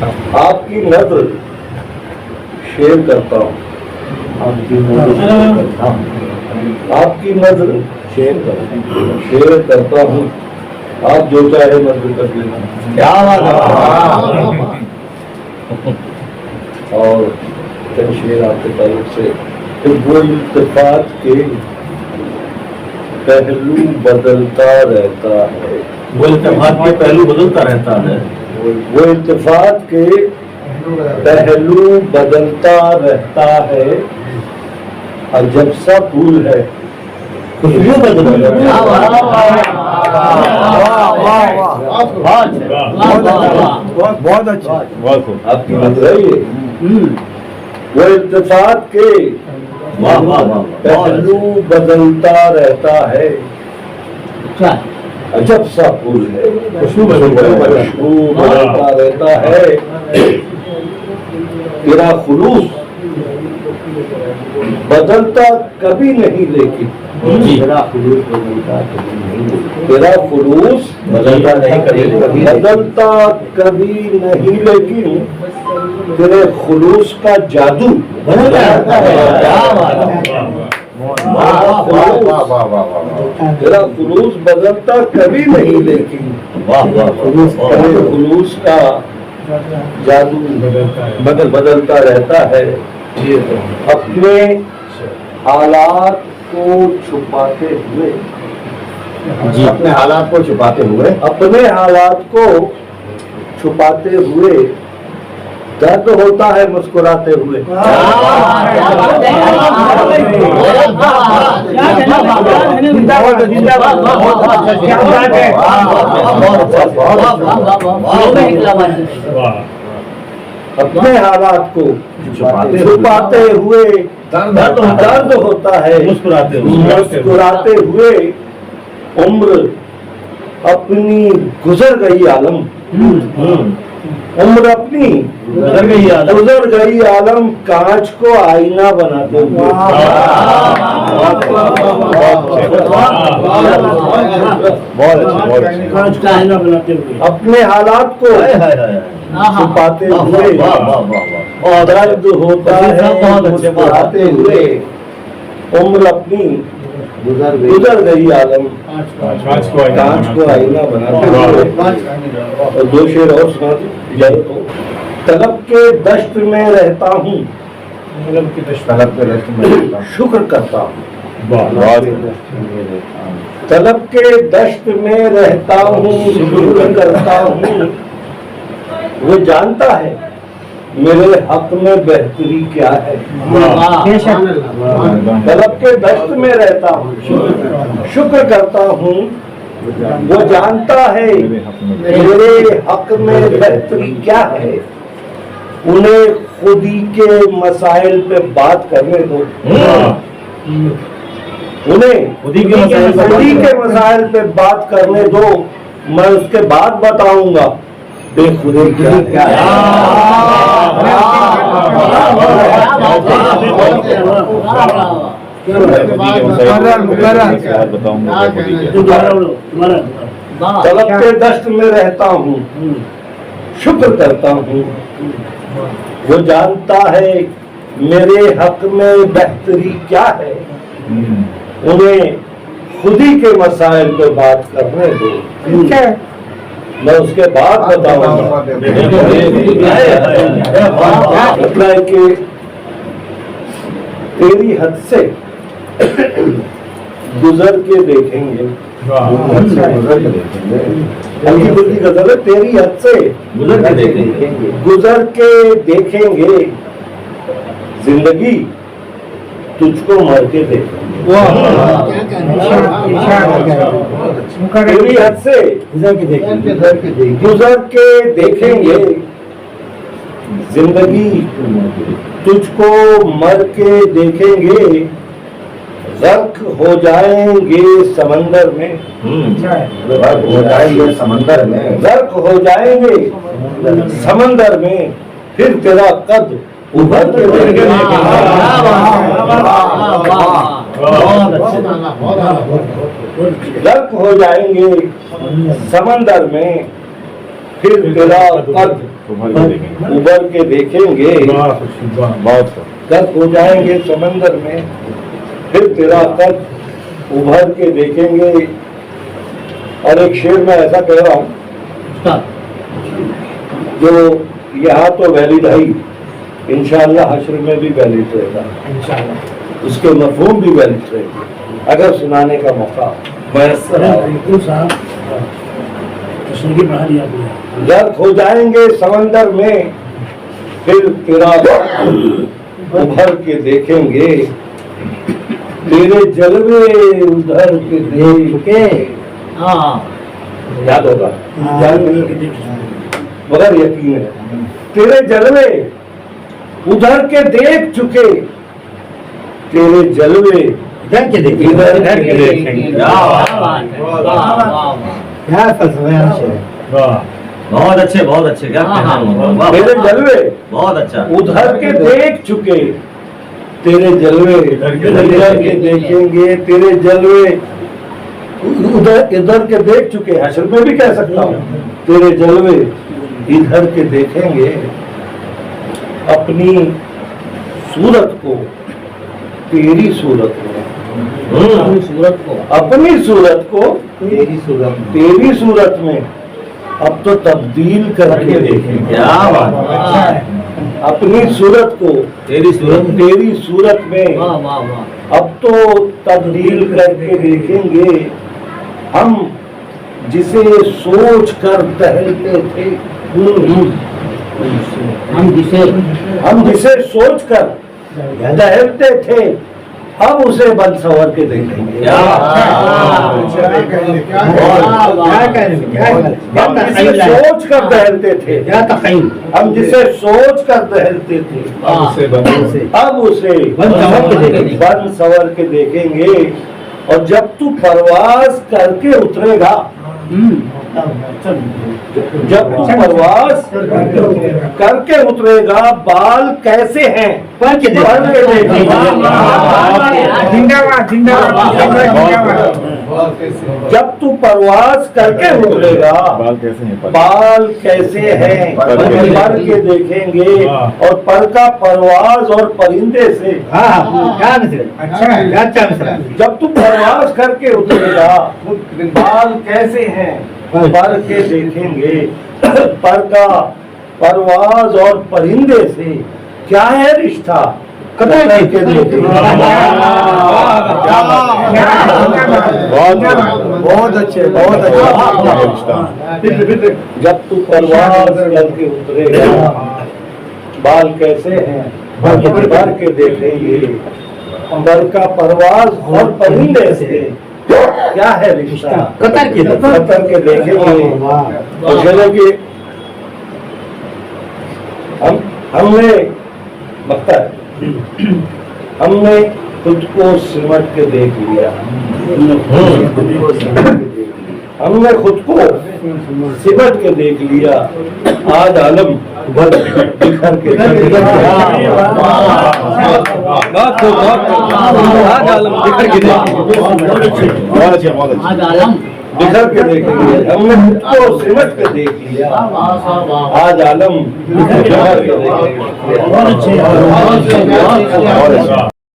आपकी नज़र शेयर करता हूँ, आपकी नज़र शेयर करता हूँ, आप जो चाहे नज़र कर देना। क्या बात है। और कई शेर आपके ताल्लुक से कि वो इल्तिफात के पहलू बदलता रहता है, वो इल्तिफात के पहलू बदलता रहता है, वो इल्तिफात के पहलू बदलता रहता है, अजब सा फूल है, खुशबू बदलता है। बहुत अच्छा, आपकी नजर है ये, वो इल्तिफात के पहलू बदलता रहता है, अजब सा फूल है, खुशबू बदलता रहता है, तेरा खुलूस बदलता कभी नहीं, लेकिन तेरा खुलूस बदलता कभी नहीं, लेकिन तेरे खुलूस का जादू बदलता रहता है। तेरा खुलूस बदलता कभी नहीं, लेकिन तेरे खुलूस का जादू बदलता रहता है। अपने हालात को छुपाते हुए, अपने हालात को छुपाते हुए, अपने हालात को छुपाते हुए दर्द होता है मुस्कुराते हुए। अपने हालात को छुपाते हुए दर्द होता है मुस्कुराते हुए, उम्र अपनी गुजर गई आलम, उम्र अपनी गुजर गई आलम, कांच को आईना बनाते हुए। कांच का आईना बनाते हुए, अपने हालात को छुपाते हुए दर्द होता है मुस्कुराते हुए, उम्र अपनी गुजर गई आलम, कांच को आईना बनाते हुए। और दो शेर और सुना दो। तलब के दश्त में रहता हूँ, शुक्र करता हूँ, तलब के दश्त में रहता हूँ, शुक्र करता हूँ, वो जानता है मेरे हक में बेहतरी क्या है। तलब के दश्त में रहता हूँ, शुक्र करता हूँ, वो जानता है मेरे हक में बेहतरी क्या है। उन्हें खुदी के मसाइल पे बात करने दो, उन्हें खुदी के मसाइल पे बात करने दो, मैं उसके बाद बताऊंगा बेखुदी क्या है। तलब के दश्त में रहता हूँ, शुक्र करता हूँ, वो जानता है मेरे हक में बेहतरी क्या है। उन्हें खुदी के मसाइल पे बात करने दो, मैं उसके बाद बताऊंगा। कि तेरी हद से गुजर के देखेंगे, हल्की फुल्की गजल है, तेरी हद से गुजर के देखेंगे, जिंदगी तुझको मर के देखेंगे। तेरी हद से गुजर के देखेंगे, जिंदगी तुझको मर के देखेंगे, गर्क हो जाएंगे समंदर में, गर्क हो जाएंगे समंदर में, फिर तेरा कद उभर के देखेंगे। गर्क हो जाएंगे समंदर में, फिर तेरा कद उभर के देखेंगे, बहुत गर्क हो जाएंगे समंदर में, फिर तेरा कद उभर के देखेंगे। और एक शेर में ऐसा कह रहा हूँ जो यहाँ तो वैलिड है ही, इंशाअल्लाह हश्र में भी वैलिड रहेगा, उसके मफहूम भी वैलिड रहेगी अगर सुनाने का मौका मैसर आए। बिल्कुल साहब तस्वीर बढ़ा दिया आपने। गर्क हो जाएंगे समंदर में, फिर तेरा उभर के देखेंगे, तेरे जलवे उधर के देख के। याद होगा मगर यकीन है, तेरे जलवे उधर के देख चुके, तेरे जलवे इधर के देखेंगे। क्या फलसफा है? बहुत अच्छे क्या कहना है। तेरे जलवे बहुत अच्छा। उधर के देख चुके, तेरे जलवे इधर के देखेंगे, तेरे जलवे इधर के देख चुके, हश्र में भी कह सकता हूँ, तेरे जलवे इधर के देखेंगे। अपनी सूरत को तेरी सूरत में, अपनी सूरत को अपनी सूरत को तेरी सूरत में अब तो तब्दील करके देखेंगे। क्या बात है। अपनी सूरत को तेरी सूरत में अब तो तब्दील करके देखेंगे। हम जिसे सोच कर टहलते थे, हम जिसे सोच कर टहलते थे, अब उसे बन संवर के देखेंगे। हम जिसे सोच कर टहलते थे, हम जिसे सोच कर टहलते थे, अब उसे बन संवर के देखेंगे। और जब तू परवाज करके उतरेगा, जब तू परवाज करके उतरेगा, बाल कैसे हैं पढ़ के देखेंगे। जब तू परवाज करके उतरेगा, बाल कैसे हैं पढ़ के देखेंगे। और पर का परवाज और परिंदे से, जब तू परवाज करके उतरेगा, बाल कैसे हैं पर के देखेंगे। पर का परवाज और परिंदे से क्या है रिश्ता, कतर के देखेंगे। बहुत अच्छे जब तू परवाज करके उतरेगा, बाल कैसे हैं भर के देखेंगे। बर का परवाज और परिंदे से क्या है रिश्ता, कतर के देखेंगे। और चलो कि हमने लगता है हमने खुद को सिमट के देख लिया, हमने खुद को सिमट के देख लिया। आज आलम बिखर के बिखर के देखेंगे। हमने खुद को सिमट के देख लिया, आज आलम बिखर के देखेंगे।